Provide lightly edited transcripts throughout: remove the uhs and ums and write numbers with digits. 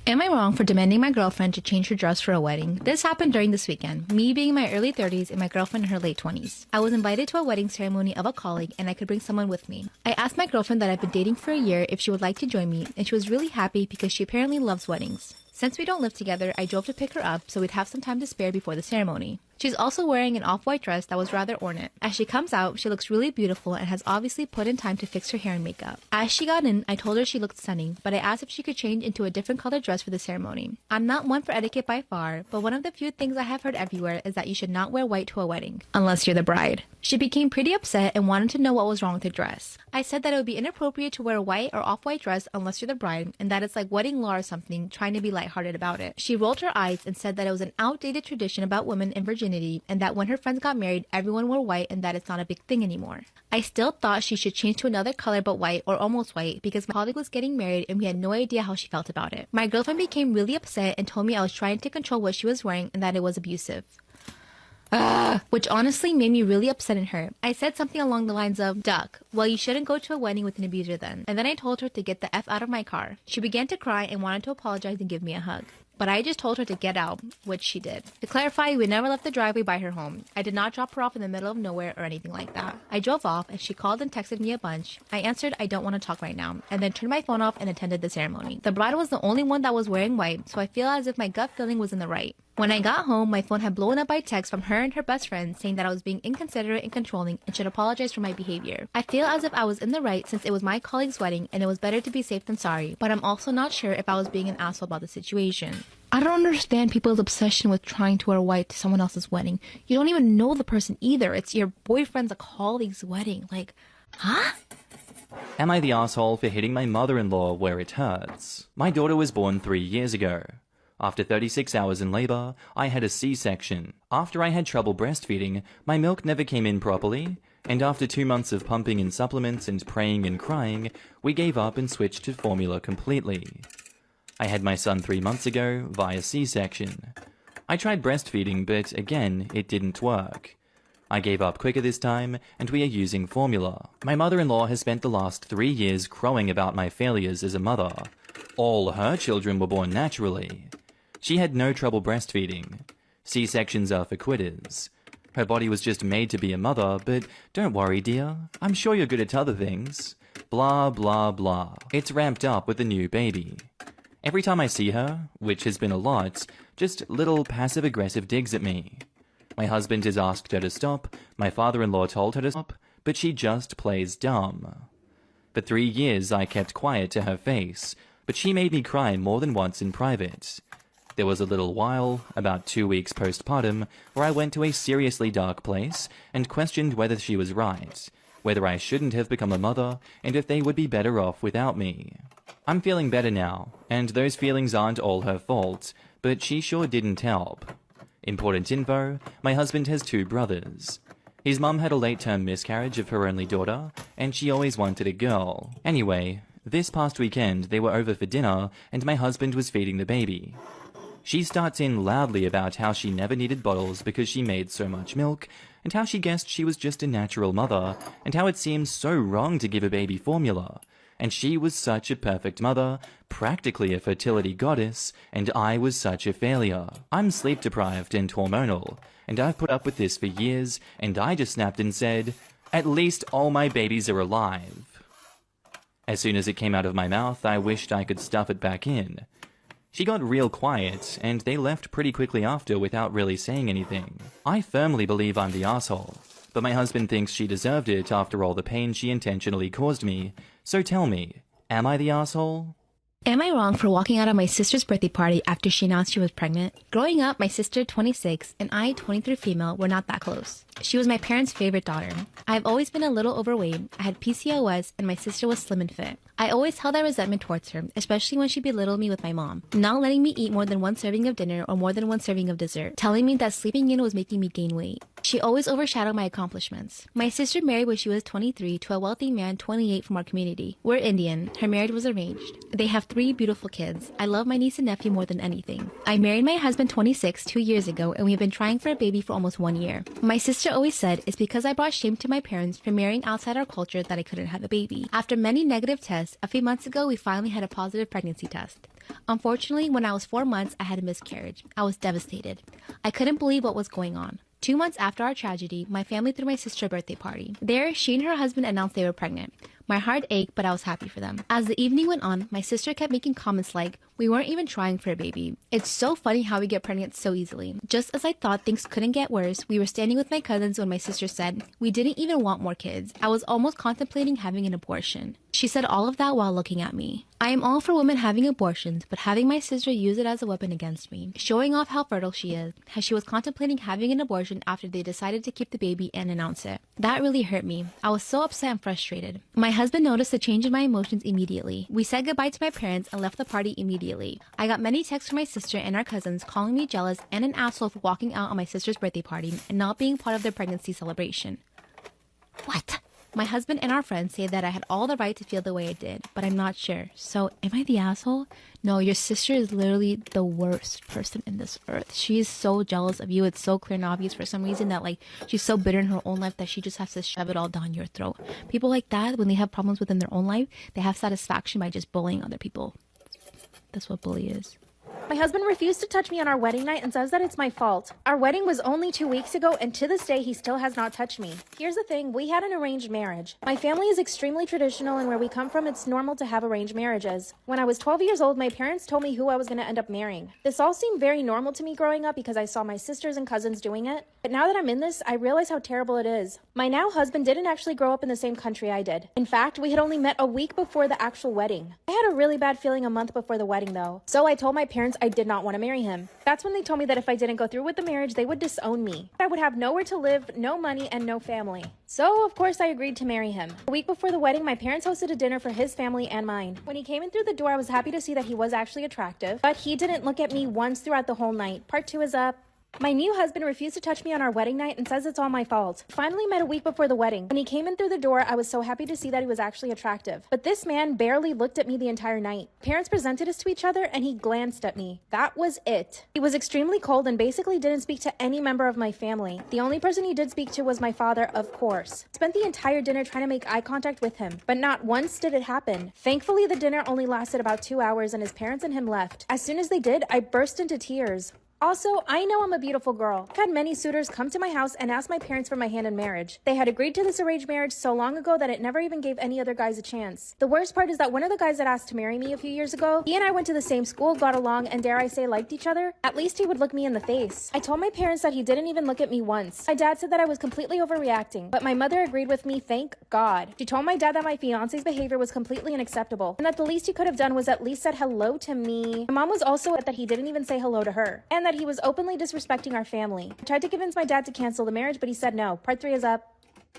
Am I wrong for demanding my girlfriend to change her dress for a wedding? This happened during this weekend, me being in my early 30s and my girlfriend in her late 20s. I was invited to a wedding ceremony of a colleague and I could bring someone with me. I asked my girlfriend that I've been dating for a year if she would like to join me, and she was really happy because she apparently loves weddings. Since we don't live together, I drove to pick her up so we'd have some time to spare before the ceremony. She's also wearing an off-white dress that was rather ornate. As she comes out, she looks really beautiful and has obviously put in time to fix her hair and makeup. As she got in, I told her she looked stunning, but I asked if she could change into a different colored dress for the ceremony. I'm not one for etiquette by far, but one of the few things I have heard everywhere is that you should not wear white to a wedding, unless you're the bride. She became pretty upset and wanted to know what was wrong with her dress. I said that it would be inappropriate to wear a white or off-white dress unless you're the bride, and that it's like wedding law or something, trying to be lighthearted about it. She rolled her eyes and said that it was an outdated tradition about women and virginity, and that when her friends got married, everyone wore white and that it's not a big thing anymore. I still thought she should change to another color but white or almost white because my colleague was getting married and we had no idea how she felt about it. My girlfriend became really upset and told me I was trying to control what she was wearing and that it was abusive. Which honestly made me really upset in her. I said something along the lines of, "Duck, well, you shouldn't go to a wedding with an abuser then." And then I told her to get the F out of my car. She began to cry and wanted to apologize and give me a hug. But I just told her to get out, which she did. To clarify, we never left the driveway by her home. I did not drop her off in the middle of nowhere or anything like that. I drove off and she called and texted me a bunch. I answered, "I don't want to talk right now," and then turned my phone off and attended the ceremony. The bride was the only one that was wearing white, so I feel as if my gut feeling was in the right. When I got home, my phone had blown up by text from her and her best friend saying that I was being inconsiderate and controlling and should apologize for my behavior. I feel as if I was in the right since it was my colleague's wedding and it was better to be safe than sorry, but I'm also not sure if I was being an asshole about the situation. I don't understand people's obsession with trying to wear white to someone else's wedding. You don't even know the person either. It's your boyfriend's a colleague's wedding. Like, huh? Am I the asshole for hitting my mother-in-law where it hurts? My daughter was born 3 years ago. After 36 hours in labor, I had a C-section. After I had trouble breastfeeding, my milk never came in properly, and after 2 months of pumping in supplements and praying and crying, we gave up and switched to formula completely. I had my son 3 months ago via C-section. I tried breastfeeding, but again, it didn't work. I gave up quicker this time, and we are using formula. My mother-in-law has spent the last 3 years crowing about my failures as a mother. All her children were born naturally. She had no trouble breastfeeding. C-sections are for quitters. Her body was just made to be a mother, but don't worry, dear. I'm sure you're good at other things. Blah, blah, blah. It's ramped up with the new baby. Every time I see her, which has been a lot, just little passive-aggressive digs at me. My husband has asked her to stop, my father-in-law told her to stop, but she just plays dumb. For 3 years I kept quiet to her face, but she made me cry more than once in private. There was a little while, about 2 weeks postpartum, where I went to a seriously dark place and questioned whether she was right, whether I shouldn't have become a mother, and if they would be better off without me. I'm feeling better now, and those feelings aren't all her fault, but she sure didn't help. Important info, my husband has 2 brothers. His mum had a late-term miscarriage of her only daughter, and she always wanted a girl. Anyway, this past weekend they were over for dinner, and my husband was feeding the baby. She starts in loudly about how she never needed bottles because she made so much milk, and how she guessed she was just a natural mother, and how it seems so wrong to give a baby formula. And she was such a perfect mother, practically a fertility goddess, and I was such a failure. I'm sleep-deprived and hormonal, and I've put up with this for years, and I just snapped and said, "At least all my babies are alive." As soon as it came out of my mouth, I wished I could stuff it back in. She got real quiet, and they left pretty quickly after without really saying anything. I firmly believe I'm the asshole, but my husband thinks she deserved it after all the pain she intentionally caused me. So tell me, am I the asshole? Am I wrong for walking out of my sister's birthday party after she announced she was pregnant? Growing up, my sister, 26, and I, 23 female, were not that close. She was my parents' favorite daughter. I've always been a little overweight, I had PCOS, and my sister was slim and fit. I always held that resentment towards her, especially when she belittled me with my mom, not letting me eat more than 1 serving of dinner or more than 1 serving of dessert, telling me that sleeping in was making me gain weight. She always overshadowed my accomplishments. My sister married when she was 23 to a wealthy man 28 from our community. We're Indian. Her marriage was arranged. They have 3 beautiful kids. I love my niece and nephew more than anything. I married my husband 26 2 years ago, and we've been trying for a baby for almost 1 year. My sister sister always said it's because I brought shame to my parents for marrying outside our culture that I couldn't have a baby. After many negative tests, a few months ago we finally had a positive pregnancy test. Unfortunately, when I was 4 months, I had a miscarriage. I was devastated. I couldn't believe what was going on. 2 months after our tragedy, my family threw my sister a birthday party. There, she and her husband announced they were pregnant. My heart ached, but I was happy for them. As the evening went on, my sister kept making comments like, "We weren't even trying for a baby. It's so funny how we get pregnant so easily." Just as I thought things couldn't get worse, we were standing with my cousins when my sister said, "We didn't even want more kids. I was almost contemplating having an abortion." She said all of that while looking at me. I am all for women having abortions, but having my sister use it as a weapon against me, showing off how fertile she is, how she was contemplating having an abortion after they decided to keep the baby and announce it. That really hurt me. I was so upset and frustrated. My husband noticed a change in my emotions immediately. We said goodbye to my parents and left the party immediately. I got many texts from my sister and our cousins calling me jealous and an asshole for walking out on my sister's birthday party and not being part of their pregnancy celebration. What? My husband and our friends say that I had all the right to feel the way I did, but I'm not sure. So, am I the asshole? No, your sister is literally the worst person in this earth. She is so jealous of you. It's so clear and obvious for some reason that, like, she's so bitter in her own life that she just has to shove it all down your throat. People like that, when they have problems within their own life, they have satisfaction by just bullying other people. That's what bully is. My husband refused to touch me on our wedding night and says that it's my fault. Our wedding was only 2 weeks ago, and to this day, he still has not touched me. Here's the thing, we had an arranged marriage. My family is extremely traditional, and where we come from, it's normal to have arranged marriages. When I was 12 years old, my parents told me who I was going to end up marrying. This all seemed very normal to me growing up because I saw my sisters and cousins doing it. But now that I'm in this, I realize how terrible it is. My now husband didn't actually grow up in the same country I did. In fact, we had only met a week before the actual wedding. I had a really bad feeling a month before the wedding, though. So I told my parents I did not want to marry him. That's when they told me that if I didn't go through with the marriage, they would disown me. I would have nowhere to live, no money, and no family. So, of course, I agreed to marry him. A week before the wedding, my parents hosted a dinner for his family and mine. When he came in through the door, I was happy to see that he was actually attractive, but he didn't look at me once throughout the whole night. Part 2 is up. My new husband refused to touch me on our wedding night and says it's all my fault. Finally met a week before the wedding. When he came in through the door, I was so happy to see that he was actually attractive. But this man barely looked at me the entire night. Parents presented us to each other and he glanced at me. That was it. He was extremely cold and basically didn't speak to any member of my family. The only person he did speak to was my father, of course. Spent the entire dinner trying to make eye contact with him, but not once did it happen. Thankfully, the dinner only lasted about 2 hours and his parents and him left. As soon as they did, I burst into tears. Also, I know I'm a beautiful girl. I've had many suitors come to my house and ask my parents for my hand in marriage. They had agreed to this arranged marriage so long ago that it never even gave any other guys a chance. The worst part is that one of the guys that asked to marry me a few years ago, he and I went to the same school, got along, and dare I say liked each other. At least he would look me in the face. I told my parents that he didn't even look at me once. My dad said that I was completely overreacting, but my mother agreed with me, thank God. She told my dad that my fiance's behavior was completely unacceptable, and that the least he could have done was at least said hello to me. My mom was also that he didn't even say hello to her, and that he was openly disrespecting our family. I tried to convince my dad to cancel the marriage, but he said no. Part 3 is up.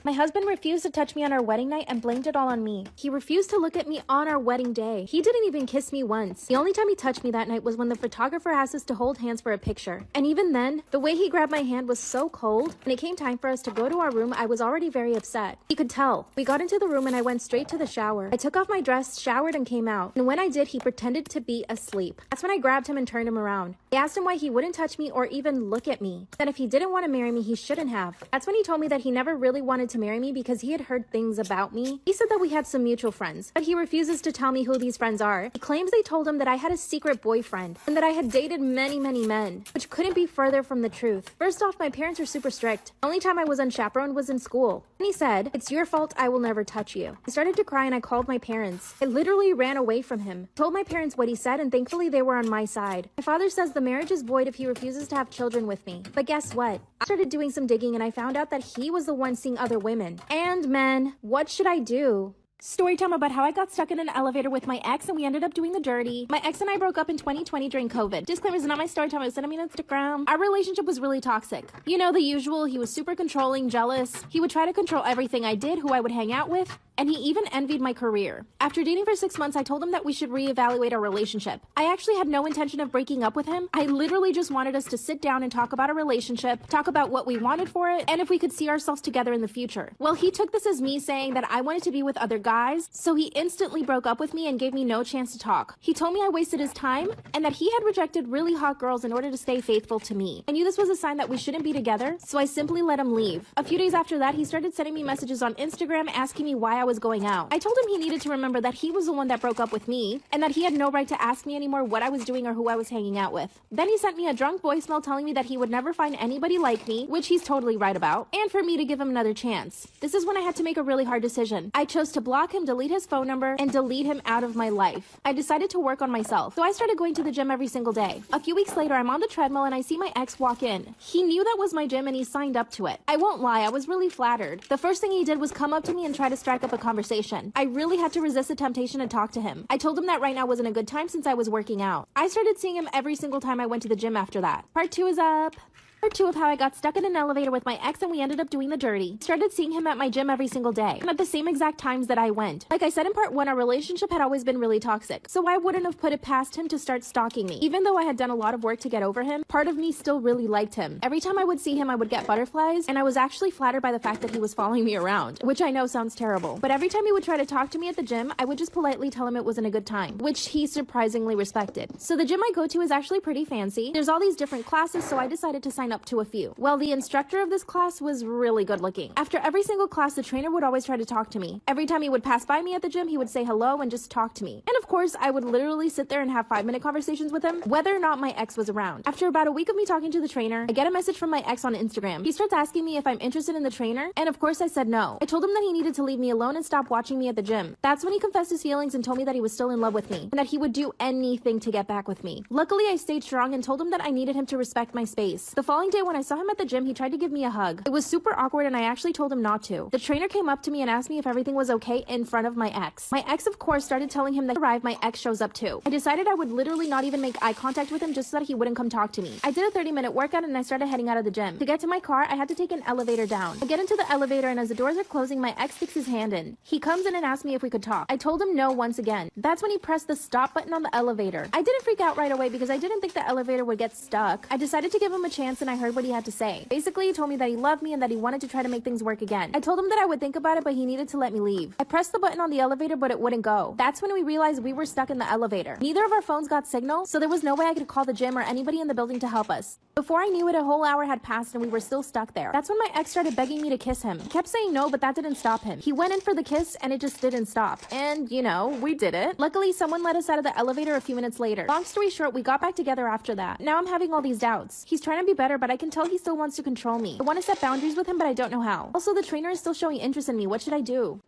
My husband refused to touch me on our wedding night and blamed it all on me. He refused to look at me on our wedding day. He didn't even kiss me once. The only time he touched me that night was when the photographer asked us to hold hands for a picture. And even then, the way he grabbed my hand was so cold. When it came time for us to go to our room, I was already very upset. He could tell. We got into the room and I went straight to the shower. I took off my dress, showered, and came out. And when I did, he pretended to be asleep. That's when I grabbed him and turned him around. I asked him why he wouldn't touch me or even look at me. That if he didn't want to marry me, he shouldn't have. That's when he told me that he never really wanted to marry me because he had heard things about me. He said that we had some mutual friends, but he refuses to tell me who these friends are. He claims they told him that I had a secret boyfriend and that I had dated many men, which couldn't be further from the truth. First off, my parents are super strict. The only time I was unchaperoned was in school. And he said, "It's your fault, I will never touch you." I started to cry and I called my parents. I literally ran away from him. I told my parents what he said and thankfully they were on my side. My father says the marriage is void if he refuses to have children with me. But guess what? I started doing some digging and I found out that he was the one seeing other women. And men, what should I do? Story time about how I got stuck in an elevator with my ex and we ended up doing the dirty. My ex and I broke up in 2020 during COVID. Disclaimer, is not my story time. I said on Instagram. Our relationship was really toxic. You know, the usual. He was super controlling, jealous. He would try to control everything I did, who I would hang out with. and he even envied my career. After dating for 6 months, I told him that we should reevaluate our relationship. I actually had no intention of breaking up with him. I literally just wanted us to sit down and talk about our relationship, talk about what we wanted for it, and if we could see ourselves together in the future. Well, he took this as me saying that I wanted to be with other guys, so he instantly broke up with me and gave me no chance to talk. He told me I wasted his time and that he had rejected really hot girls in order to stay faithful to me. I knew this was a sign that we shouldn't be together, so I simply let him leave. A few days after that, he started sending me messages on Instagram asking me why I was going out. I told him he needed to remember that he was the one that broke up with me and that he had no right to ask me anymore what I was doing or who I was hanging out with. Then he sent me a drunk voicemail telling me that he would never find anybody like me, which he's totally right about, and for me to give him another chance. This is when I had to make a really hard decision. I chose to block him, delete his phone number, and delete him out of my life. I decided to work on myself, so I started going to the gym every single day. A few weeks later, I'm on the treadmill and I see my ex walk in. He knew that was my gym and he signed up to it. I won't lie, I was really flattered. The first thing he did was come up to me and try to strike up a conversation. I really had to resist the temptation to talk to him. I told him that right now wasn't a good time since I was working out. I started seeing him every single time I went to the gym after that. Part 2 is up. Part 2 of how I got stuck in an elevator with my ex and we ended up doing the dirty. Started seeing him at my gym every single day and at the same exact times that I went. Like I said in part 1, our relationship had always been really toxic, so I wouldn't have put it past him to start stalking me. Even though I had done a lot of work to get over him, part of me still really liked him. Every time I would see him, I would get butterflies, and I was actually flattered by the fact that he was following me around, which I know sounds terrible. But every time he would try to talk to me at the gym, I would just politely tell him it wasn't a good time, which he surprisingly respected. So the gym I go to is actually pretty fancy. There's all these different classes, so I decided to sign up to a few. Well, the instructor of this class was really good looking. After every single class, the trainer would always try to talk to me. Every time he would pass by me at the gym, he would say hello and just talk to me. And of course, I would literally sit there and have 5-minute conversations with him, whether or not my ex was around. After about a week of me talking to the trainer, I get a message from my ex on Instagram. He starts asking me if I'm interested in the trainer, and of course I said no. I told him that he needed to leave me alone and stop watching me at the gym. That's when he confessed his feelings and told me that he was still in love with me, and that he would do anything to get back with me. Luckily, I stayed strong and told him that I needed him to respect my space. The following day when I saw him at the gym, he tried to give me a hug. It was super awkward and I actually told him not to. The trainer came up to me and asked me if everything was okay in front of my ex. My ex, of course, started telling him that arrived, my ex shows up too. I decided I would literally not even make eye contact with him just so that he wouldn't come talk to me. I did a 30-minute workout and I started heading out of the gym. To get to my car, I had to take an elevator down. I get into the elevator and as the doors are closing, my ex sticks his hand in. He comes in and asks me if we could talk. I told him no once again. That's when he pressed the stop button on the elevator. I didn't freak out right away because I didn't think the elevator would get stuck. I decided to give him a chance and I heard what he had to say. Basically, he told me that he loved me and that he wanted to try to make things work again. I told him that I would think about it, but he needed to let me leave. I pressed the button on the elevator, but it wouldn't go. That's when we realized we were stuck in the elevator. Neither of our phones got signal, so there was no way I could call the gym or anybody in the building to help us. Before I knew it, a whole hour had passed and we were still stuck there. That's when my ex started begging me to kiss him. He kept saying no, but that didn't stop him. He went in for the kiss and it just didn't stop. And, you know, we did it. Luckily, someone let us out of the elevator a few minutes later. Long story short, we got back together after that. Now I'm having all these doubts. He's trying to be better, but I can tell he still wants to control me. I want to set boundaries with him, but I don't know how. Also, the trainer is still showing interest in me. What should I do?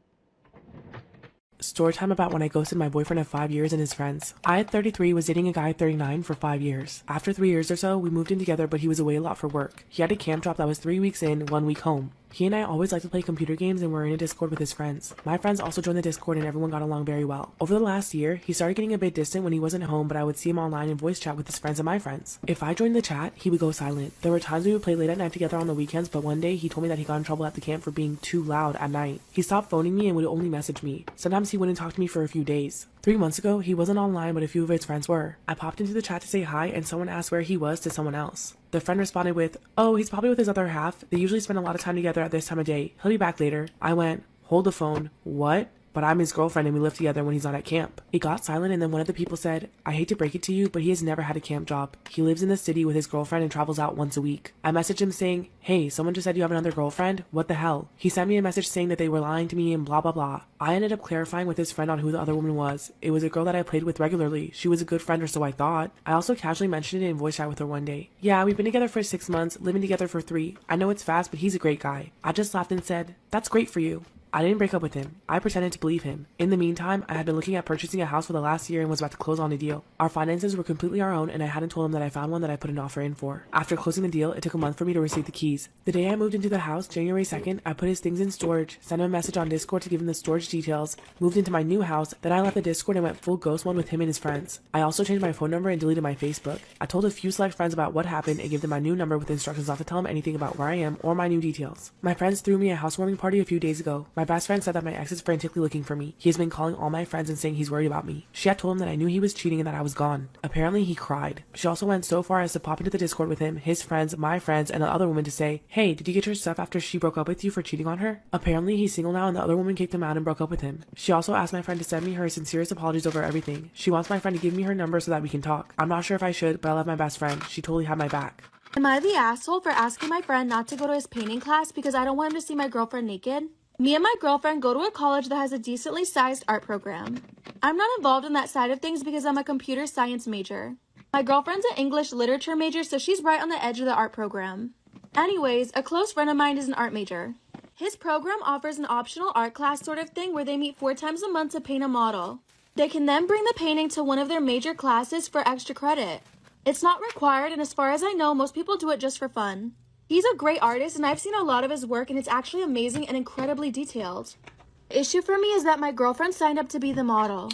Story time about when I ghosted my boyfriend of 5 years and his friends. I at 33 was dating a guy at 39 for 5 years. After 3 years or so, we moved in together, but he was away a lot for work. He had a camp job that was 3 weeks in, 1 week home. He and I always liked to play computer games and were in a Discord with his friends. My friends also joined the Discord and everyone got along very well. Over the last year, he started getting a bit distant when he wasn't home, but I would see him online and voice chat with his friends and my friends. If I joined the chat, he would go silent. There were times we would play late at night together on the weekends, but one day he told me that he got in trouble at the camp for being too loud at night. He stopped phoning me and would only message me. Sometimes he wouldn't talk to me for a few days. 3 months ago, he wasn't online, but a few of his friends were. I popped into the chat to say hi, and someone asked where he was to someone else. The friend responded with, "Oh, he's probably with his other half. They usually spend a lot of time together at this time of day. He'll be back later." I went, "Hold the phone. What?" But I'm his girlfriend and we live together when he's not at camp. It got silent and then one of the people said, "I hate to break it to you, but he has never had a camp job. He lives in the city with his girlfriend and travels out once a week." I messaged him saying, "Hey, someone just said you have another girlfriend? What the hell?" He sent me a message saying that they were lying to me and blah blah blah. I ended up clarifying with his friend on who the other woman was. It was a girl that I played with regularly. She was a good friend or so I thought. I also casually mentioned it in voice chat with her one day. "Yeah, we've been together for 6 months, living together for 3. I know it's fast, but he's a great guy." I just laughed and said, "That's great for you." I didn't break up with him. I pretended to believe him. In the meantime, I had been looking at purchasing a house for the last year and was about to close on a deal. Our finances were completely our own and I hadn't told him that I found one that I put an offer in for. After closing the deal, it took a month for me to receive the keys. The day I moved into the house, January 2nd, I put his things in storage, sent him a message on Discord to give him the storage details, moved into my new house, then I left the Discord and went full ghost mode with him and his friends. I also changed my phone number and deleted my Facebook. I told a few select friends about what happened and gave them my new number with instructions not to tell them anything about where I am or my new details. My friends threw me a housewarming party a few days ago. My best friend said that my ex is frantically looking for me. He has been calling all my friends and saying he's worried about me. She had told him that I knew he was cheating and that I was gone. Apparently he cried. She also went so far as to pop into the Discord with him, his friends, my friends, and the other woman to say, "Hey, did you get your stuff after she broke up with you for cheating on her?" Apparently he's single now and the other woman kicked him out and broke up with him. She also asked my friend to send me her sincerest apologies over everything. She wants my friend to give me her number so that we can talk. I'm not sure if I should, but I love my best friend. She totally had my back. Am I the asshole for asking my friend not to go to his painting class because I don't want him to see my girlfriend naked? Me and my girlfriend go to a college that has a decently sized art program. I'm not involved in that side of things because I'm a computer science major. My girlfriend's an English literature major, so she's right on the edge of the art program. Anyways, a close friend of mine is an art major. His program offers an optional art class sort of thing where they meet 4 times a month to paint a model. They can then bring the painting to one of their major classes for extra credit. It's not required, and as far as I know, most people do it just for fun. He's a great artist, and I've seen a lot of his work, and it's actually amazing and incredibly detailed. The issue for me is that my girlfriend signed up to be the model.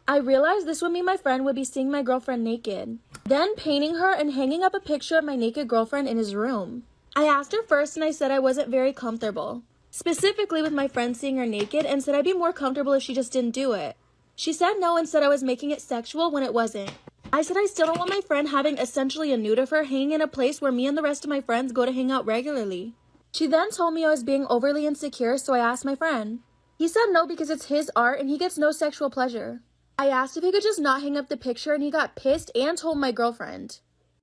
I realized this would mean my friend would be seeing my girlfriend naked, then painting her and hanging up a picture of my naked girlfriend in his room. I asked her first, and I said I wasn't very comfortable, specifically with my friend seeing her naked, and said I'd be more comfortable if she just didn't do it. She said no and said I was making it sexual when it wasn't. I said I still don't want my friend having essentially a nude of her hanging in a place where me and the rest of my friends go to hang out regularly. She then told me I was being overly insecure, so I asked my friend. He said no because it's his art and he gets no sexual pleasure. I asked if he could just not hang up the picture and he got pissed and told my girlfriend.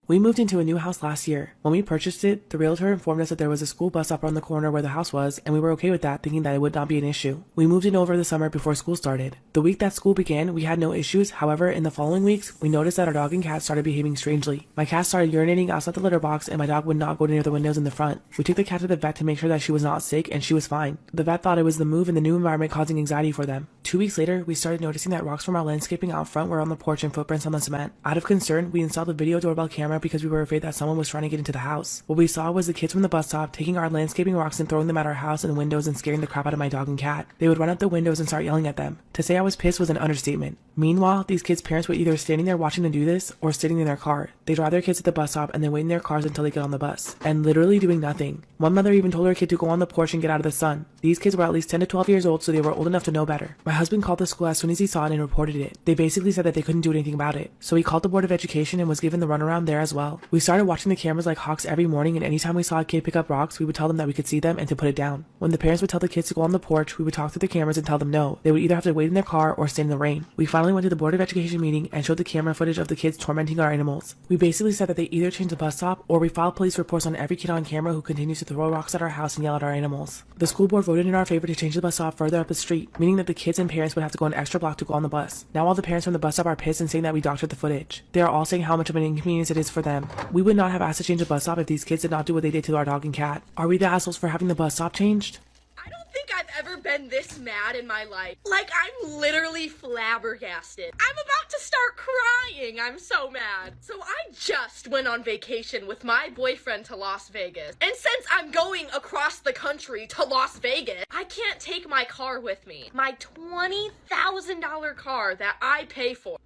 We moved into a new house last year. When we purchased it, the realtor informed us that there was a school bus stop around the corner where the house was, and we were okay with that, thinking that it would not be an issue. We moved in over the summer before school started. The week that school began, we had no issues. However, in the following weeks, we noticed that our dog and cat started behaving strangely. My cat started urinating outside the litter box, and my dog would not go near the windows in the front. We took the cat to the vet to make sure that she was not sick, and she was fine. The vet thought it was the move and the new environment causing anxiety for them. 2 weeks later, we started noticing that rocks from our landscaping out front were on the porch and footprints on the cement. Out of concern, we installed a video doorbell camera because we were afraid that someone was trying to get into the house. What we saw was the kids from the bus stop taking our landscaping rocks and throwing them at our house and windows and scaring the crap out of my dog and cat. They would run out the windows and start yelling at them. To say I was pissed was an understatement. Meanwhile, these kids' parents were either standing there watching them do this or sitting in their car. They drive their kids at the bus stop and then wait in their cars until they get on the bus, and literally doing nothing. One mother even told her kid to go on the porch and get out of the sun. These kids were at least 10 to 12 years old, so they were old enough to know better. My husband called the school as soon as he saw it and reported it. They basically said that they couldn't do anything about it. So he called the Board of Education and was given the runaround there as well. We started watching the cameras like hawks every morning, and anytime we saw a kid pick up rocks, we would tell them that we could see them and to put it down. When the parents would tell the kids to go on the porch, we would talk through the cameras and tell them no. They would either have to wait in their car or stand in the rain. We finally went to the Board of Education meeting and showed the camera footage of the kids tormenting our animals. We basically said that they either change the bus stop or we file police reports on every kid on camera who continues to throw rocks at our house and yell at our animals. The school board voted in our favor to change the bus stop further up the street, meaning that the kids and parents would have to go an extra block to go on the bus. Now all the parents from the bus stop are pissed and saying that we doctored the footage. They are all saying how much of an inconvenience it is for them. We would not have asked to change the bus stop if these kids did not do what they did to our dog and cat. Are we the assholes for having the bus stop changed? I don't think I've ever been this mad in my life. Like, I'm literally flabbergasted. I'm about to start crying. I'm so mad. So I just went on vacation with my boyfriend to Las Vegas. And since I'm going across the country to Las Vegas, I can't take my car with me. My $20,000 car that I pay for.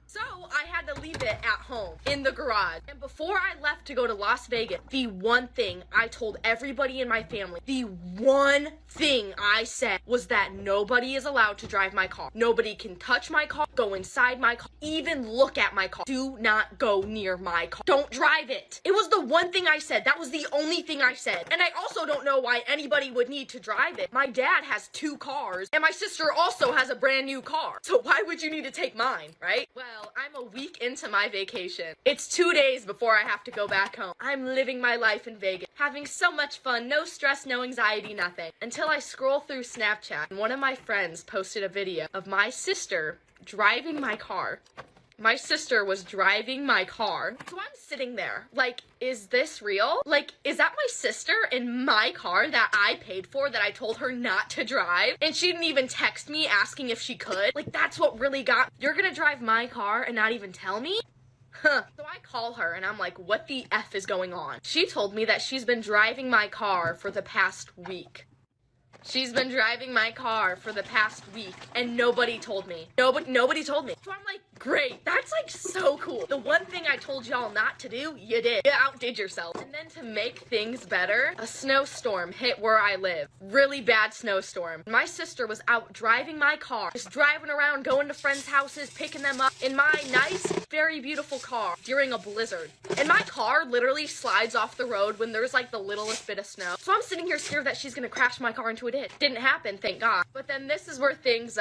So I had to leave it at home in the garage. And before I left to go to Las Vegas, the one thing I told everybody in my family, the one thing I said was that nobody is allowed to drive my car. Nobody can touch my car, go inside my car, even look at my car. Do not go near my car. Don't drive it. It was the one thing I said. That was the only thing I said. And I also don't know why anybody would need to drive it. My dad has 2 cars, and my sister also has a brand new car. So why would you need to take mine, right? Well, I'm a week into my vacation. It's 2 days before I have to go back home. I'm living my life in Vegas, having so much fun, no stress, no anxiety, nothing. Until I scroll through Snapchat, and one of my friends posted a video of my sister driving my car. My sister was driving my car. So I'm sitting there, like, is this real? Like, is that my sister in my car that I paid for that I told her not to drive? And she didn't even text me asking if she could? Like, that's what really got, you're gonna drive my car and not even tell me? Huh. So I call her and I'm like, what the F is going on? She told me that she's been driving my car for the past week. She's been driving my car for the past week and nobody told me. Nobody told me. So I'm like, Great, that's like so cool. The one thing I told y'all not to do, you did. You outdid yourself. And then to make things better, a snowstorm hit where I live. Really bad snowstorm. My sister was out driving my car, just driving around, going to friends' houses, picking them up in my nice, very beautiful car during a blizzard. And my car literally slides off the road when there's like the littlest bit of snow. So I'm sitting here scared that she's gonna crash my car into a ditch. Didn't happen, thank God. But then this is where things,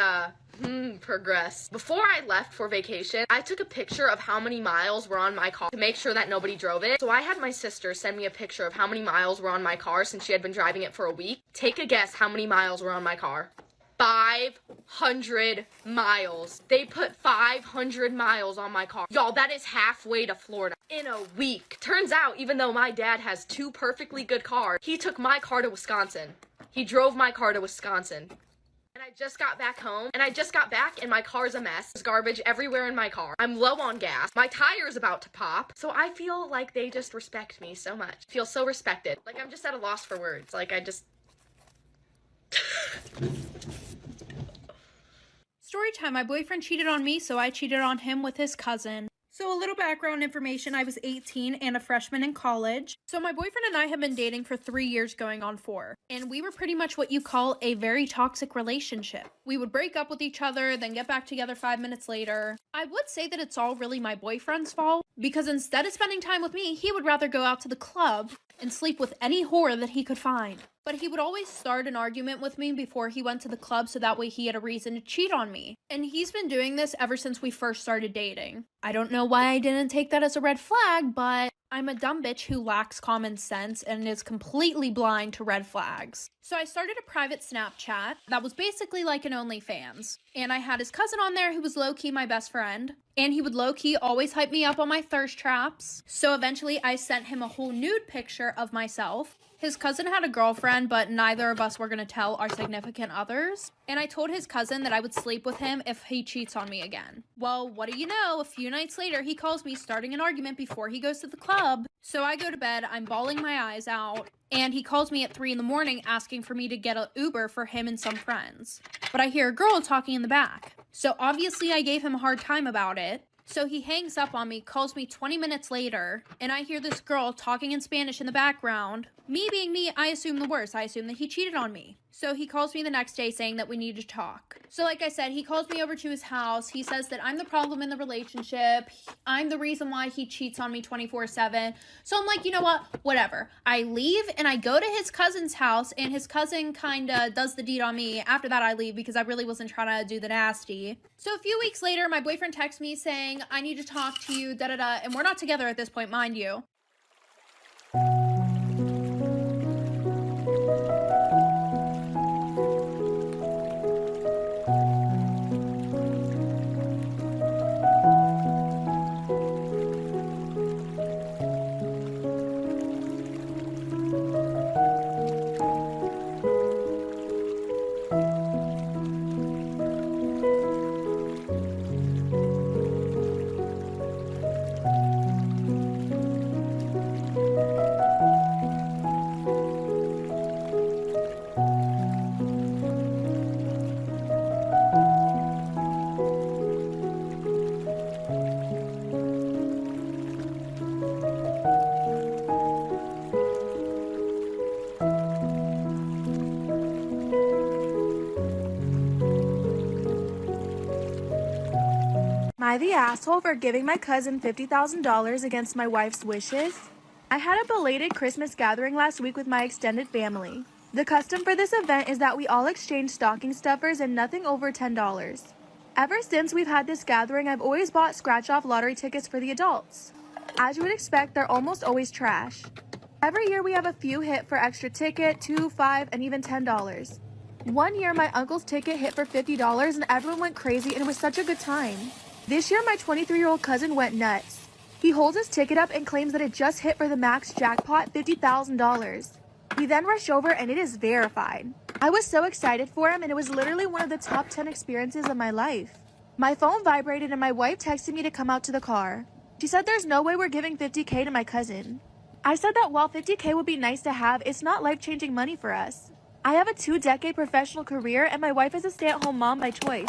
progress. Before I left for vacation, I took a picture of how many miles were on my car to make sure that nobody drove it. So I had my sister send me a picture of how many miles were on my car since she had been driving it for a week. Take a guess how many miles were on my car. 500 miles. They put 500 miles on my car. Y'all, that is halfway to Florida in a week. Turns out, even though my dad has 2 perfectly good cars, he took my car to Wisconsin. He drove my car to Wisconsin. And I just got back home, and my car's a mess. There's garbage everywhere in my car. I'm low on gas. My tire's about to pop. So I feel like they just respect me so much. I feel so respected. Like I'm just at a loss for words. Like I just... Storytime, my boyfriend cheated on me, so I cheated on him with his cousin. So a little background information, I was 18 and a freshman in college. So my boyfriend and I have been dating for 3 years going on 4. And we were pretty much what you call a very toxic relationship. We would break up with each other, then get back together 5 minutes later. I would say that it's all really my boyfriend's fault, because instead of spending time with me, he would rather go out to the club and sleep with any whore that he could find. But he would always start an argument with me before he went to the club so that way he had a reason to cheat on me. And he's been doing this ever since we first started dating. I don't know why I didn't take that as a red flag, but I'm a dumb bitch who lacks common sense and is completely blind to red flags. So I started a private Snapchat that was basically like an OnlyFans. And I had his cousin on there who was low-key my best friend. And he would low-key always hype me up on my thirst traps. So eventually I sent him a whole nude picture of myself. His cousin had a girlfriend, but neither of us were going to tell our significant others. And I told his cousin that I would sleep with him if he cheats on me again. Well, what do you know? A few nights later, he calls me starting an argument before he goes to the club. So I go to bed, I'm bawling my eyes out, and he calls me at 3 in the morning asking for me to get an Uber for him and some friends. But I hear a girl talking in the back. So obviously I gave him a hard time about it. So he hangs up on me, calls me 20 minutes later, and I hear this girl talking in Spanish in the background. Me being me, I assume the worst. I assume that he cheated on me. So he calls me the next day saying that we need to talk. So like I said, he calls me over to his house. He says that I'm the problem in the relationship. I'm the reason why he cheats on me 24/7. So I'm like, you know what? Whatever. I leave and I go to his cousin's house, and his cousin kind of does the deed on me. After that, I leave because I really wasn't trying to do the nasty. So a few weeks later, my boyfriend texts me saying, I need to talk to you, da-da-da. And we're not together at this point, mind you. Am I the asshole for giving my cousin $50,000 against my wife's wishes? I had a belated Christmas gathering last week with my extended family. The custom for this event is that we all exchange stocking stuffers and nothing over $10. Ever since we've had this gathering, I've always bought scratch-off lottery tickets for the adults. As you would expect, they're almost always trash. Every year we have a few hit for extra ticket, $2, $5, and even $10. One year my uncle's ticket hit for $50 and everyone went crazy and it was such a good time. This year my 23-year-old cousin went nuts. He holds his ticket up and claims that it just hit for the max jackpot, $50,000. We then rush over and it is verified. I was so excited for him and it was literally one of the top 10 experiences of my life. My phone vibrated and my wife texted me to come out to the car. She said there's no way we're giving $50K to my cousin. I said that while $50K would be nice to have, it's not life-changing money for us. I have a 2-decade professional career and my wife is a stay-at-home mom by choice.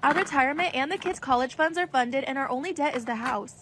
Our retirement and the kids' college funds are funded, and our only debt is the house.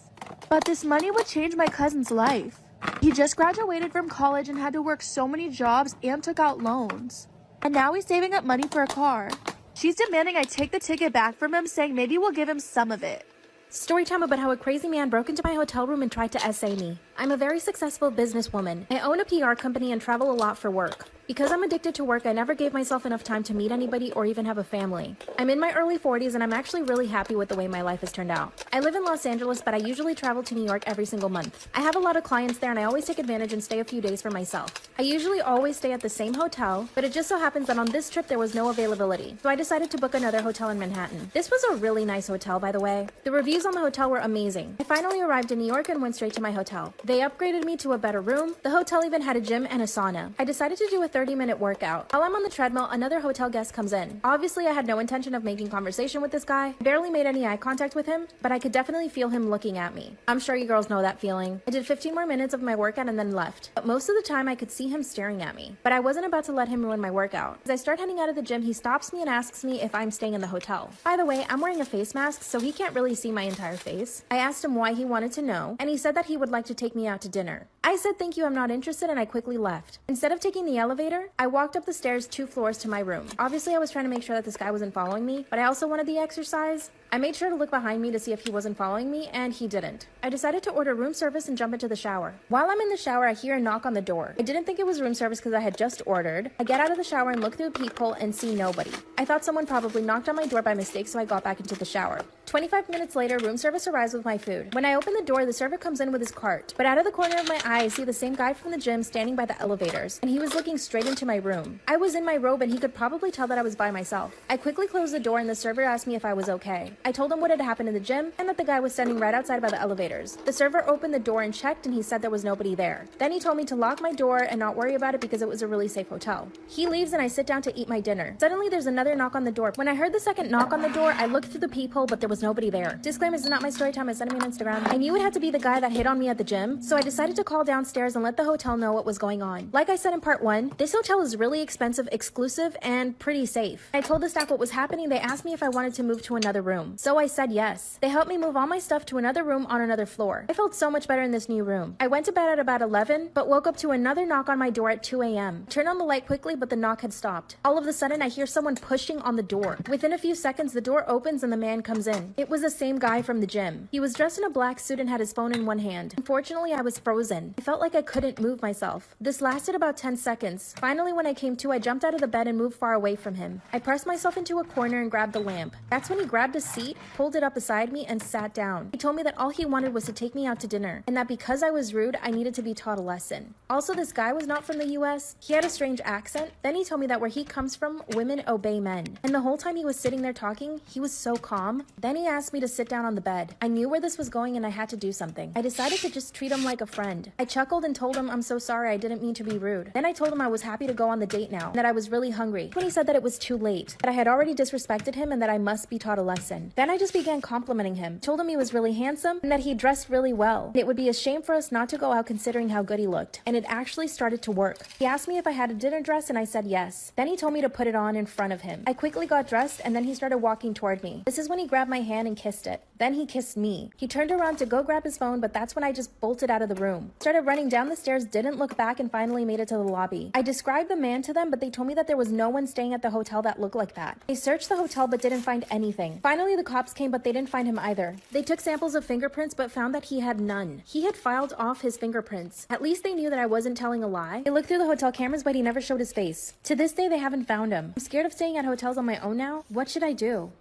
But this money would change my cousin's life. He just graduated from college and had to work so many jobs and took out loans. And now he's saving up money for a car. She's demanding I take the ticket back from him, saying maybe we'll give him some of it. Storytime about how a crazy man broke into my hotel room and tried to essay me. I'm a very successful businesswoman. I own a PR company and travel a lot for work. Because I'm addicted to work, I never gave myself enough time to meet anybody or even have a family. I'm in my early 40s and I'm actually really happy with the way my life has turned out. I live in Los Angeles, but I usually travel to New York every single month. I have a lot of clients there and I always take advantage and stay a few days for myself. I usually always stay at the same hotel, but it just so happens that on this trip there was no availability, so I decided to book another hotel in Manhattan. This was a really nice hotel, by the way. The reviews on the hotel were amazing. I finally arrived in New York and went straight to my hotel. They upgraded me to a better room. The hotel even had a gym and a sauna. I decided to do a 30-minute workout. While I'm on the treadmill, another hotel guest comes in. Obviously, I had no intention of making conversation with this guy. I barely made any eye contact with him, but I could definitely feel him looking at me. I'm sure you girls know that feeling. I did 15 more minutes of my workout and then left. But most of the time, I could see him staring at me. But I wasn't about to let him ruin my workout. As I start heading out of the gym, he stops me and asks me if I'm staying in the hotel. By the way, I'm wearing a face mask, so he can't really see my entire face. I asked him why he wanted to know, and he said that he would like to take me out to dinner. I said thank you, I'm not interested, and I quickly left. Instead of taking the elevator, I walked up the stairs 2 floors to my room. Obviously, I was trying to make sure that this guy wasn't following me, but I also wanted the exercise. I made sure to look behind me to see if he wasn't following me, and he didn't. I decided to order room service and jump into the shower. While I'm in the shower, I hear a knock on the door. I didn't think it was room service because I had just ordered. I get out of the shower and look through a peephole and see nobody. I thought someone probably knocked on my door by mistake, so I got back into the shower. 25 minutes later, room service arrives with my food. When I open the door, the server comes in with his cart. But out of the corner of my eye, I see the same guy from the gym standing by the elevators, and he was looking straight into my room. I was in my robe and he could probably tell that I was by myself. I quickly closed the door and the server asked me if I was okay. I told him what had happened in the gym and that the guy was standing right outside by the elevators. The server opened the door and checked and he said there was nobody there. Then he told me to lock my door and not worry about it because it was a really safe hotel. He leaves and I sit down to eat my dinner. Suddenly there's another knock on the door. When I heard the second knock on the door, I looked through the peephole, but there was nobody there. Disclaimer, this is not my story time. I sent him on Instagram. I knew it had to be the guy that hit on me at the gym, so I decided to call downstairs and let the hotel know what was going on. Like I said in part 1, this hotel is really expensive, exclusive, and pretty safe. I told the staff what was happening. They asked me if I wanted to move to another room, so I said yes. They helped me move all my stuff to another room on another floor. I felt so much better in this new room. I went to bed at about 11, but woke up to another knock on my door at 2 a.m. Turned on the light quickly, but the knock had stopped. All of a sudden, I hear someone pushing on the door. Within a few seconds, the door opens and the man comes in. It was the same guy from the gym. He was dressed in a black suit and had his phone in one hand. Unfortunately, I was frozen. I felt like I couldn't move myself. This lasted about 10 seconds. Finally, when I came to, I jumped out of the bed and moved far away from him. I pressed myself into a corner and grabbed the lamp. That's when he grabbed a seat, pulled it up beside me, and sat down. He told me that all he wanted was to take me out to dinner, and that because I was rude, I needed to be taught a lesson. Also, this guy was not from the US. He had a strange accent. Then he told me that where he comes from, women obey men. And the whole time he was sitting there talking, he was so calm. Then he asked me to sit down on the bed. I knew where this was going and I had to do something. I decided to just treat him like a friend. I chuckled and told him I'm so sorry, I didn't mean to be rude. Then I told him I was happy to go on the date now, and that I was really hungry. When he said that it was too late, that I had already disrespected him and that I must be taught a lesson. Then I just began complimenting him. Told him he was really handsome and that he dressed really well. And it would be a shame for us not to go out considering how good he looked. And it actually started to work. He asked me if I had a dinner dress and I said yes. Then he told me to put it on in front of him. I quickly got dressed and then he started walking toward me. This is when he grabbed my hand and kissed it. Then he kissed me. He turned around to go grab his phone, but that's when I just bolted out of the room. Started running down the stairs, didn't look back, and finally made it to the lobby. I described the man to them, but they told me that there was no one staying at the hotel that looked like that. They searched the hotel but didn't find anything. Finally, the cops came, but they didn't find him either. They took samples of fingerprints but found that he had none. He had filed off his fingerprints. At least they knew that I wasn't telling a lie. They looked through the hotel cameras, but he never showed his face. To this day, they haven't found him. I'm scared of staying at hotels on my own now. What should I do?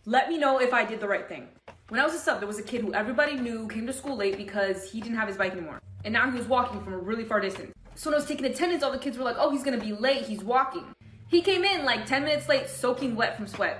Let me know if I did the right thing. When I was a sub, there was a kid who everybody knew came to school late because he didn't have his bike anymore. And now he was walking from a really far distance. So when I was taking attendance, all the kids were like, oh, he's gonna be late, he's walking. He came in like 10 minutes late, soaking wet from sweat.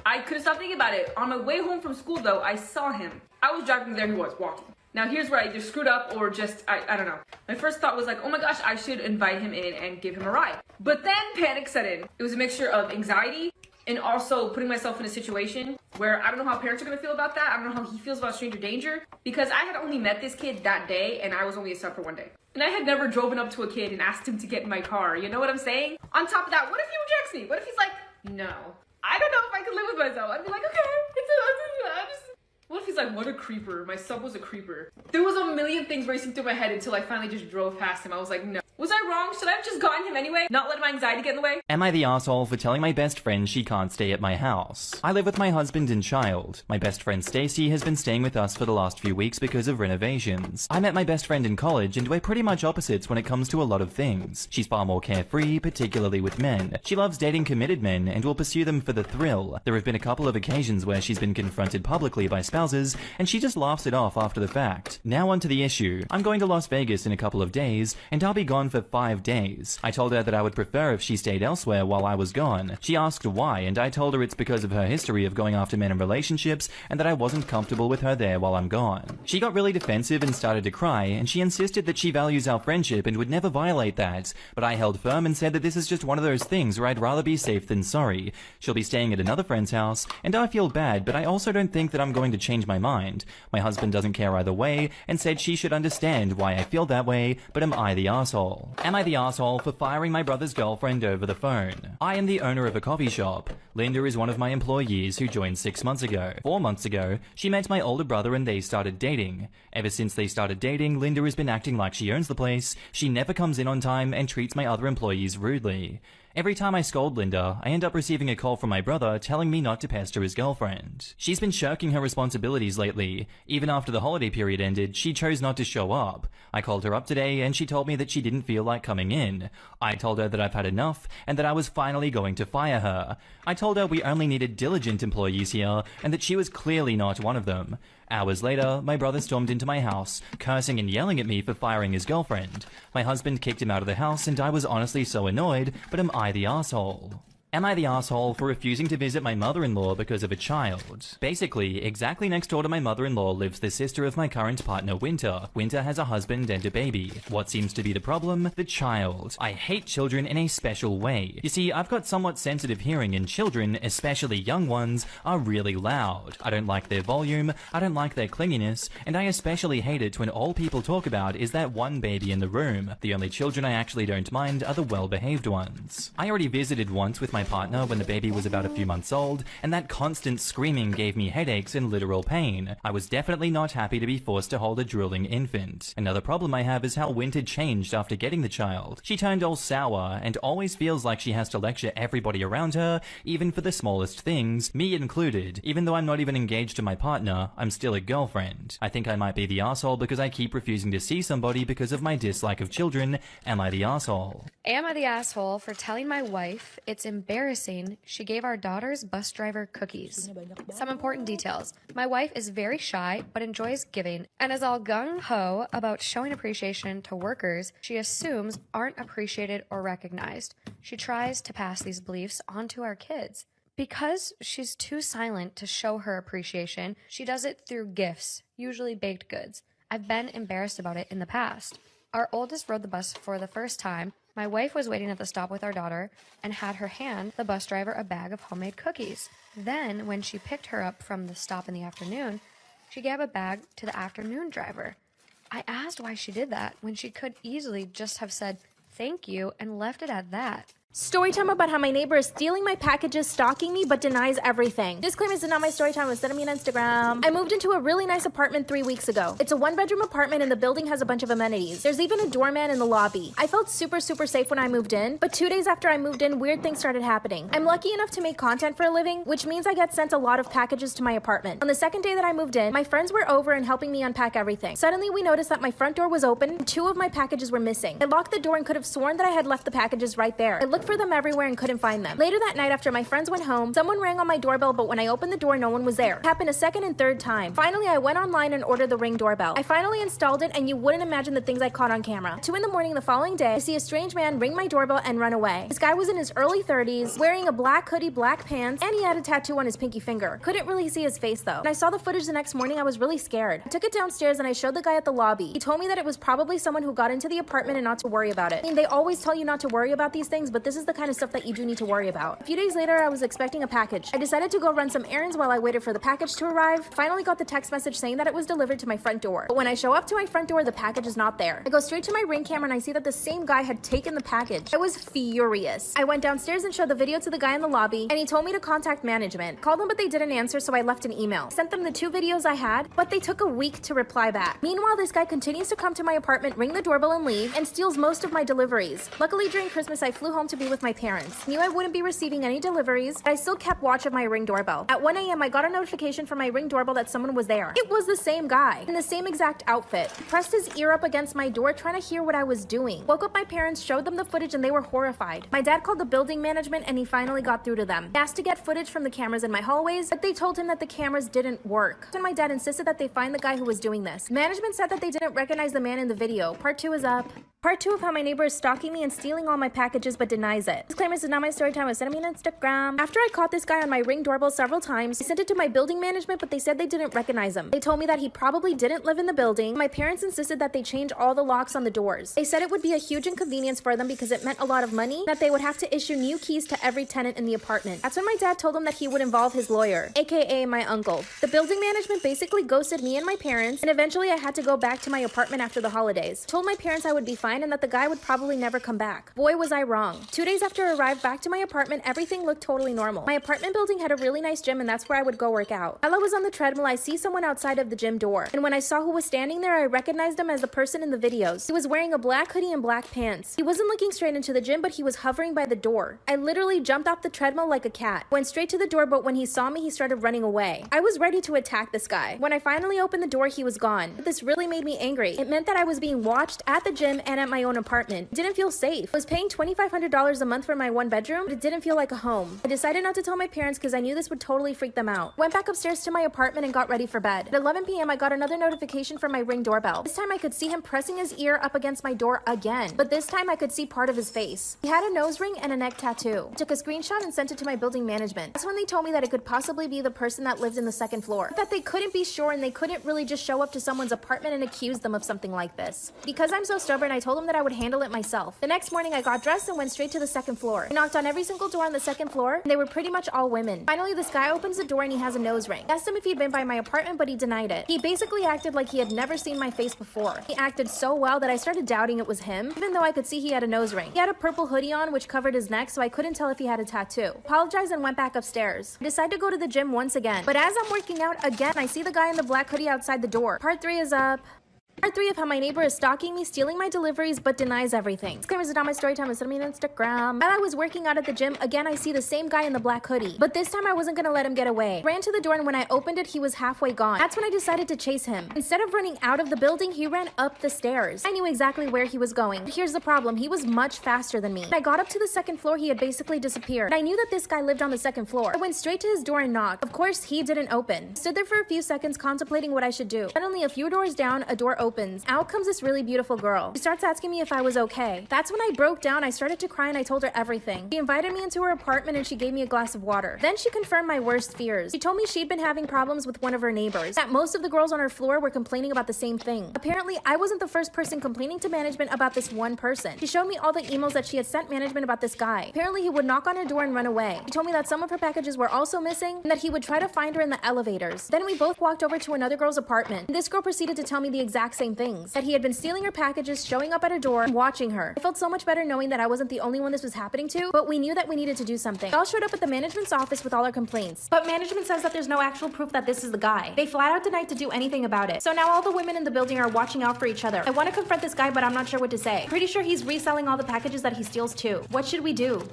I couldn't stop thinking about it. On my way home from school though, I saw him. I was driving, there he was, walking. Now here's where I either screwed up or just, I don't know. My first thought was like, oh my gosh, I should invite him in and give him a ride. But then panic set in. It was a mixture of anxiety and also putting myself in a situation where I don't know how parents are gonna feel about that. I don't know how he feels about stranger danger, because I had only met this kid that day and I was only a sub for one day. And I had never driven up to a kid and asked him to get in my car. You know what I'm saying? On top of that, what if he rejects me? What if he's like, no? I don't know if I could live with myself. I'd be like, okay, what if he's like, what a creeper? My sub was a creeper. There was a million things racing through my head until I finally just drove past him. I was like, no. Was I wrong? Should I have just gotten him anyway? Not let my anxiety get in the way? Am I the asshole for telling my best friend she can't stay at my house? I live with my husband and child. My best friend Stacy has been staying with us for the last few weeks because of renovations. I met my best friend in college and we're pretty much opposites when it comes to a lot of things. She's far more carefree, particularly with men. She loves dating committed men and will pursue them for the thrill. There have been a couple of occasions where she's been confronted publicly by spouses and she just laughs it off after the fact. Now onto the issue. I'm going to Las Vegas in a couple of days and I'll be gone for 5 days. I told her that I would prefer if she stayed elsewhere while I was gone. She asked why, and I told her it's because of her history of going after men in relationships and that I wasn't comfortable with her there while I'm gone. She got really defensive and started to cry, and she insisted that she values our friendship and would never violate that, but I held firm and said that this is just one of those things where I'd rather be safe than sorry. She'll be staying at another friend's house, and I feel bad, but I also don't think that I'm going to change my mind. My husband doesn't care either way, and said she should understand why I feel that way, but am I the asshole? Am I the asshole for firing my brother's girlfriend over the phone? I am the owner of a coffee shop. Linda is one of my employees who joined 6 months ago. 4 months ago, she met my older brother and they started dating. Ever since they started dating, Linda has been acting like she owns the place, she never comes in on time, and treats my other employees rudely. Every time I scold Linda, I end up receiving a call from my brother telling me not to pester his girlfriend. She's been shirking her responsibilities lately. Even after the holiday period ended, she chose not to show up. I called her up today and she told me that she didn't feel like coming in. I told her that I've had enough and that I was finally going to fire her. I told her we only needed diligent employees here and that she was clearly not one of them. Hours later, my brother stormed into my house, cursing and yelling at me for firing his girlfriend. My husband kicked him out of the house and I was honestly so annoyed, but am I the asshole? Am I the asshole for refusing to visit my mother-in-law because of a child? Basically, exactly next door to my mother-in-law lives the sister of my current partner, Winter. Winter has a husband and a baby. What seems to be the problem? The child. I hate children in a special way. You see, I've got somewhat sensitive hearing and children, especially young ones, are really loud. I don't like their volume, I don't like their clinginess, and I especially hate it when all people talk about is that one baby in the room. The only children I actually don't mind are the well-behaved ones. I already visited once with my partner when the baby was about a few months old, and that constant screaming gave me headaches and literal pain. I was definitely not happy to be forced to hold a drooling infant. Another problem I have is how Winter changed after getting the child. She turned all sour and always feels like she has to lecture everybody around her, even for the smallest things, me included. Even though I'm not even engaged to my partner, I'm still a girlfriend. I think I might be the asshole because I keep refusing to see somebody because of my dislike of children. Am I the asshole? Am I the asshole for telling my wife it's embarrassing she gave our daughter's bus driver cookies? Some important details. My wife is very shy but enjoys giving and is all gung-ho about showing appreciation to workers she assumes aren't appreciated or recognized. She tries to pass these beliefs onto our kids. Because she's too silent to show her appreciation, she does it through gifts, usually baked goods. I've been embarrassed about it in the past. Our oldest rode the bus for the first time. My wife was waiting at the stop with our daughter and had her hand the bus driver a bag of homemade cookies. Then, when she picked her up from the stop in the afternoon, she gave a bag to the afternoon driver. I asked why she did that when she could easily just have said thank you and left it at that. Storytime about how my neighbor is stealing my packages, stalking me, but denies everything. Disclaimer, this is not my storytime. It was sent to me on Instagram. I moved into a really nice apartment 3 weeks ago. It's a 1-bedroom apartment and the building has a bunch of amenities. There's even a doorman in the lobby. I felt super safe when I moved in, but 2 days after I moved in, weird things started happening. I'm lucky enough to make content for a living, which means I get sent a lot of packages to my apartment. On the second day that I moved in, my friends were over and helping me unpack everything. Suddenly, we noticed that my front door was open and 2 of my packages were missing. I locked the door and could have sworn that I had left the packages right there. I looked for them everywhere and couldn't find them. Later that night, after my friends went home, someone rang on my doorbell, but when I opened the door, no one was there. It happened a second and third time. Finally, I went online and ordered the Ring doorbell. I finally installed it, and you wouldn't imagine the things I caught on camera. 2 a.m. the following day, I see a strange man ring my doorbell and run away. This guy was in his early 30s, wearing a black hoodie, black pants, and he had a tattoo on his pinky finger. Couldn't really see his face though. When I saw the footage the next morning, I was really scared. I took it downstairs and I showed the guy at the lobby. He told me that it was probably someone who got into the apartment and not to worry about it. I mean, they always tell you not to worry about these things, but this is the kind of stuff that you do need to worry about. A few days later, I was expecting a package. I decided to go run some errands while I waited for the package to arrive. Finally got the text message saying that it was delivered to my front door. But when I show up to my front door, the package is not there. I go straight to my Ring camera and I see that the same guy had taken the package. I was furious. I went downstairs and showed the video to the guy in the lobby, and he told me to contact management. Called them, but they didn't answer, so I left an email. Sent them the 2 videos I had, but they took a week to reply back. Meanwhile, this guy continues to come to my apartment, ring the doorbell and leave, and steals most of my deliveries. Luckily, during Christmas, I flew home to be with my parents. Knew I wouldn't be receiving any deliveries, but I still kept watch of my Ring doorbell. At 1 a.m., I got a notification from my Ring doorbell that someone was there. It was the same guy, in the same exact outfit. He pressed his ear up against my door, trying to hear what I was doing. Woke up my parents, showed them the footage, and they were horrified. My dad called the building management, and he finally got through to them. He asked to get footage from the cameras in my hallways, but they told him that the cameras didn't work. So my dad insisted that they find the guy who was doing this. Management said that they didn't recognize the man in the video. Part 2 is up. Part 2 of how my neighbor is stalking me and stealing all my packages but denies it. Disclaimer, this is not my story time. Send me on Instagram. After I caught this guy on my Ring doorbell several times, I sent it to my building management, but they said they didn't recognize him. They told me that he probably didn't live in the building. My parents insisted that they change all the locks on the doors. They said it would be a huge inconvenience for them because it meant a lot of money, that they would have to issue new keys to every tenant in the apartment. That's when my dad told him that he would involve his lawyer, aka my uncle. The building management basically ghosted me and my parents, and eventually I had to go back to my apartment after the holidays. Told my parents I would be fine and that the guy would probably never come back. Boy, was I wrong. 2 days after I arrived back to my apartment, everything looked totally normal. My apartment building had a really nice gym, and that's where I would go work out. While I was on the treadmill, I see someone outside of the gym door, and when I saw who was standing there, I recognized him as the person in the videos. He was wearing a black hoodie and black pants. He wasn't looking straight into the gym, but he was hovering by the door. I literally jumped off the treadmill like a cat. Went straight to the door, but when he saw me, he started running away. I was ready to attack this guy. When I finally opened the door, he was gone. This really made me angry. It meant that I was being watched at the gym and at my own apartment. It didn't feel safe. I was paying $2,500 a month for my 1 bedroom, but it didn't feel like a home. I decided not to tell my parents because I knew this would totally freak them out. Went back upstairs to my apartment and got ready for bed. At 11 p.m., I got another notification from my Ring doorbell. This time I could see him pressing his ear up against my door again, but this time I could see part of his face. He had a nose ring and a neck tattoo. I took a screenshot and sent it to my building management. That's when they told me that it could possibly be the person that lived in the 2nd floor. That they couldn't be sure and they couldn't really just show up to someone's apartment and accuse them of something like this. Because I'm so stubborn, I told them that I would handle it myself. The next morning, I got dressed and went straight to the 2nd floor. I knocked on every single door on the 2nd floor, and they were pretty much all women. Finally, this guy opens the door and he has a nose ring. I asked him if he'd been by my apartment, but he denied it. He basically acted like he had never seen my face before. He acted so well that I started doubting it was him, even though I could see he had a nose ring. He had a purple hoodie on, which covered his neck, so I couldn't tell if he had a tattoo. Apologized and went back upstairs. I decided to go to the gym once again, but as I'm working out again, I see the guy in the black hoodie outside the door. Part 3 is up. Part 3 of how my neighbor is stalking me, stealing my deliveries, but denies everything. Disclaimer, this is not my story time. Send me on Instagram. While I was working out at the gym, again I see the same guy in the black hoodie. But this time I wasn't gonna let him get away. Ran to the door, and when I opened it, he was halfway gone. That's when I decided to chase him. Instead of running out of the building, he ran up the stairs. I knew exactly where he was going. But here's the problem, he was much faster than me. When I got up to the 2nd floor, he had basically disappeared. I knew that this guy lived on the 2nd floor. I went straight to his door and knocked. Of course, he didn't open. Stood there for a few seconds contemplating what I should do. Suddenly, a few doors down, a door opens. Out comes this really beautiful girl. She starts asking me if I was okay. That's when I broke down. I started to cry and I told her everything. She invited me into her apartment and she gave me a glass of water. Then she confirmed my worst fears. She told me she'd been having problems with one of her neighbors, that most of the girls on her floor were complaining about the same thing. Apparently, I wasn't the first person complaining to management about this one person. She showed me all the emails that she had sent management about this guy. Apparently, he would knock on her door and run away. She told me that some of her packages were also missing and that he would try to find her in the elevators. Then we both walked over to another girl's apartment. This girl proceeded to tell me the exact same things, that he had been stealing her packages, showing up at her door, and watching her. I felt so much better knowing that I wasn't the only one this was happening to, but we knew that we needed to do something. We all showed up at the management's office with all our complaints, but management says that there's no actual proof that this is the guy. They flat out denied to do anything about it. So now all the women in the building are watching out for each other. I want to confront this guy, but I'm not sure what to say. Pretty sure he's reselling all the packages that he steals too. What should we do?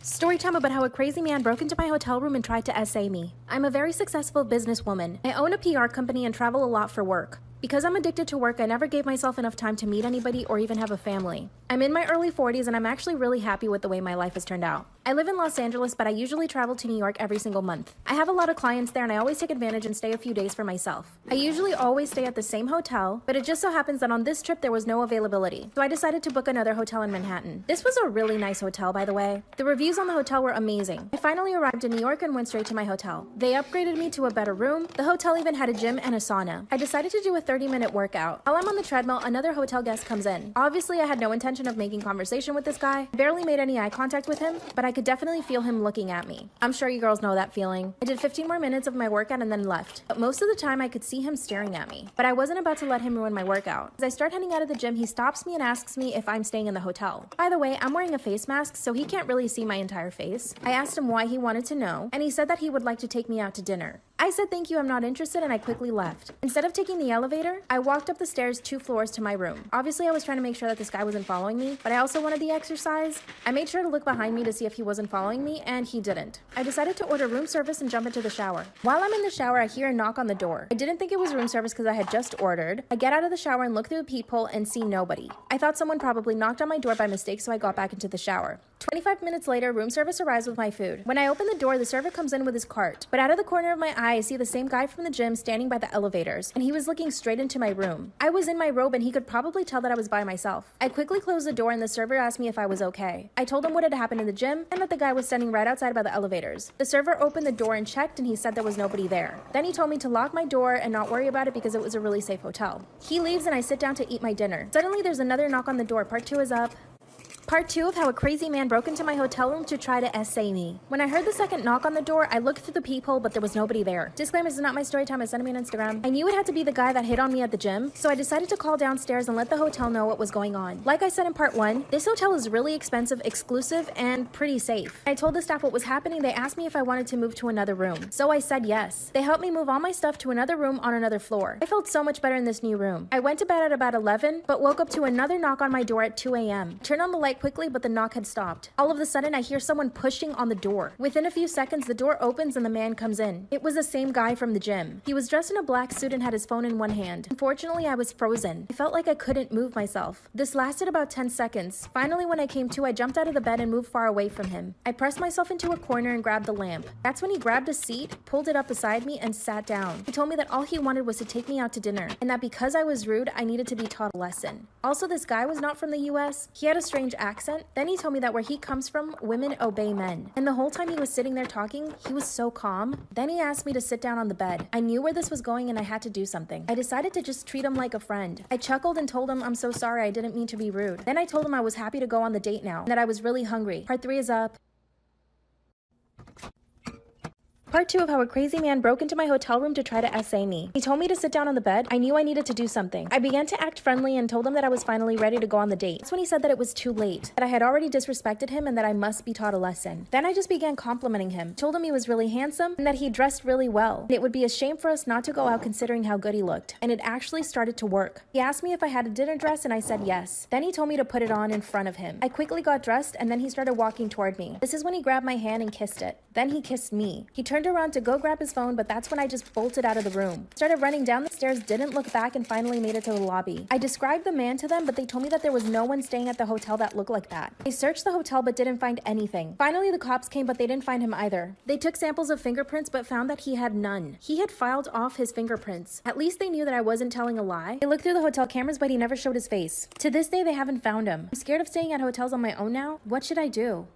Story time about how a crazy man broke into my hotel room and tried to SA me. I'm a very successful businesswoman. I own a PR company and travel a lot for work. Because I'm addicted to work, I never gave myself enough time to meet anybody or even have a family. I'm in my early 40s and I'm actually really happy with the way my life has turned out. I live in Los Angeles, but I usually travel to New York every single month. I have a lot of clients there and I always take advantage and stay a few days for myself. I usually always stay at the same hotel, but it just so happens that on this trip there was no availability. So I decided to book another hotel in Manhattan. This was a really nice hotel, by the way. The reviews on the hotel were amazing. I finally arrived in New York and went straight to my hotel. They upgraded me to a better room. The hotel even had a gym and a sauna. I decided to do a 30-minute workout. While I'm on the treadmill, another hotel guest comes in. Obviously, I had no intention of making conversation with this guy. I barely made any eye contact with him, but I could definitely feel him looking at me. I'm sure you girls know that feeling. I did 15 more minutes of my workout and then left. But most of the time, I could see him staring at me. But I wasn't about to let him ruin my workout. As I start heading out of the gym, he stops me and asks me if I'm staying in the hotel. By the way, I'm wearing a face mask, so he can't really see my entire face. I asked him why he wanted to know, and he said that he would like to take me out to dinner. I said thank you, I'm not interested, and I quickly left. Instead of taking the elevator, I walked up the stairs 2 floors to my room. Obviously, I was trying to make sure that this guy wasn't following me, but I also wanted the exercise. I made sure to look behind me to see if he wasn't following me, and he didn't. I decided to order room service and jump into the shower. While I'm in the shower, I hear a knock on the door. I didn't think it was room service because I had just ordered. I get out of the shower and look through the peephole and see nobody. I thought someone probably knocked on my door by mistake, so I got back into the shower. 25 minutes later, room service arrives with my food. When I open the door, the server comes in with his cart. But out of the corner of my eye, I see the same guy from the gym standing by the elevators, and he was looking straight into my room. I was in my robe and he could probably tell that I was by myself. I quickly closed the door and the server asked me if I was okay. I told him what had happened in the gym and that the guy was standing right outside by the elevators. The server opened the door and checked and he said there was nobody there. Then he told me to lock my door and not worry about it because it was a really safe hotel. He leaves and I sit down to eat my dinner. Suddenly there's another knock on the door. Part 2 is up. Part 2 of how a crazy man broke into my hotel room to try to essay me. When I heard the second knock on the door, I looked through the peephole, but there was nobody there. Disclaimer, this is not my story time. I sent me on Instagram. I knew it had to be the guy that hit on me at the gym, so I decided to call downstairs and let the hotel know what was going on. Like I said in part 1, this hotel is really expensive, exclusive, and pretty safe. I told the staff what was happening. They asked me if I wanted to move to another room, so I said yes. They helped me move all my stuff to another room on another floor. I felt so much better in this new room. I went to bed at about 11, but woke up to another knock on my door at 2 a.m. Turned on the light quickly, but the knock had stopped. All of a sudden, I hear someone pushing on the door. Within a few seconds, the door opens and the man comes in. It was the same guy from the gym. He was dressed in a black suit and had his phone in one hand. Unfortunately, I was frozen. I felt like I couldn't move myself. This lasted about 10 seconds. Finally, when I came to, I jumped out of the bed and moved far away from him. I pressed myself into a corner and grabbed the lamp. That's when he grabbed a seat, pulled it up beside me, and sat down. He told me that all he wanted was to take me out to dinner, and that because I was rude, I needed to be taught a lesson. Also, this guy was not from the US. He had a strange accent. Then he told me that where he comes from, women obey men. And the whole time he was sitting there talking, he was so calm. Then he asked me to sit down on the bed. I knew where this was going and I had to do something. I decided to just treat him like a friend. I chuckled and told him I'm so sorry, I didn't mean to be rude. Then I told him I was happy to go on the date now, and that I was really hungry. Part 3 is up. Part 2 of how a crazy man broke into my hotel room to try to essay me. He told me to sit down on the bed. I knew I needed to do something. I began to act friendly and told him that I was finally ready to go on the date. That's when he said that it was too late, that I had already disrespected him and that I must be taught a lesson. Then I just began complimenting him. Told him he was really handsome and that he dressed really well. And it would be a shame for us not to go out considering how good he looked. And it actually started to work. He asked me if I had a dinner dress and I said yes. Then he told me to put it on in front of him. I quickly got dressed and then he started walking toward me. This is when he grabbed my hand and kissed it. Then he kissed me. He turned around to go grab his phone, but that's when I just bolted out of the room. Started running down the stairs, didn't look back, and finally made it to the lobby. I described the man to them, but they told me that there was no one staying at the hotel that looked like that. They searched the hotel but didn't find anything. Finally, the cops came, but they didn't find him either. They took samples of fingerprints but found that he had none. He had filed off his fingerprints. At least they knew that I wasn't telling a lie. They looked through the hotel cameras, but he never showed his face. To this day, they haven't found him. I'm scared of staying at hotels on my own now. What should I do?